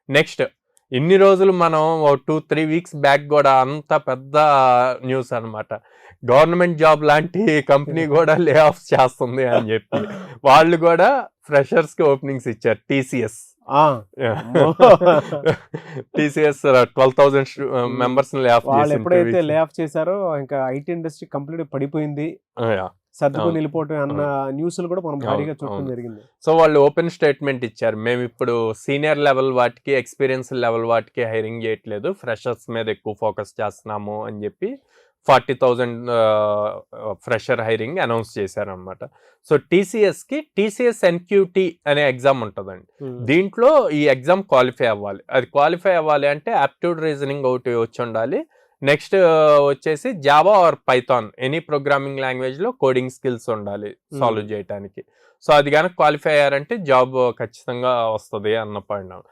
Next ఇన్ని రోజులు మనం 2-3 వీక్స్ బ్యాక్ కూడా అంత పెద్ద న్యూస్ అన్నమాట. గవర్నమెంట్ జాబ్ లాంటి కంపెనీ కూడా లే ఆఫ్ చేస్తుంది అని చెప్పి వాళ్ళు కూడా ఫ్రెషర్స్ కి ఓపెనింగ్స్ ఇచ్చారు. టీసీఎస్ అమ్మో. టీసీఎస్ 12,000 మెంబర్స్ లే ఆఫ్ వాళ్ళు ఎప్పుడైతే లే ఆఫ్ చేశారో ఇంకా ఐటీ ఇండస్ట్రీ కంప్లీట్ పడిపోయింది, సర్దుకుని వెళ్ళిపోవటం అన్న న్యూస్లు కూడా మనం భారీగా చూడటం జరిగింది. సో వాళ్ళు ఓపెన్ స్టేట్మెంట్ ఇచ్చారు, మేము ఇప్పుడు సీనియర్ లెవెల్ వాటికి ఎక్స్పీరియన్స్ లెవెల్ వాటికి హైరింగ్ చేయట్లేదు, ఫ్రెషర్స్ మీద ఎక్కువ ఫోకస్ చేస్తున్నాము అని చెప్పి 40,000 ఫ్రెషర్ హైరింగ్ అనౌన్స్ చేశారనమాట. సో టీసీఎస్కి టీసీఎస్ ఎన్క్యూటీ అనే ఎగ్జామ్ ఉంటుందండి. దీంట్లో ఈ ఎగ్జామ్ క్వాలిఫై అవ్వాలి. అది క్వాలిఫై అవ్వాలి అంటే యాప్ట్యూడ్ రీజనింగ్ ఒకటి వచ్చి ఉండాలి. నెక్స్ట్ వచ్చేసి Java or Python any programming language లో కోడింగ్ స్కిల్స్ ఉండాలి సాల్వ్ చేయడానికి. సో అది కనుక క్వాలిఫై అయ్యారంటే జాబ్ ఖచ్చితంగా వస్తుంది అన్న పాయింట్.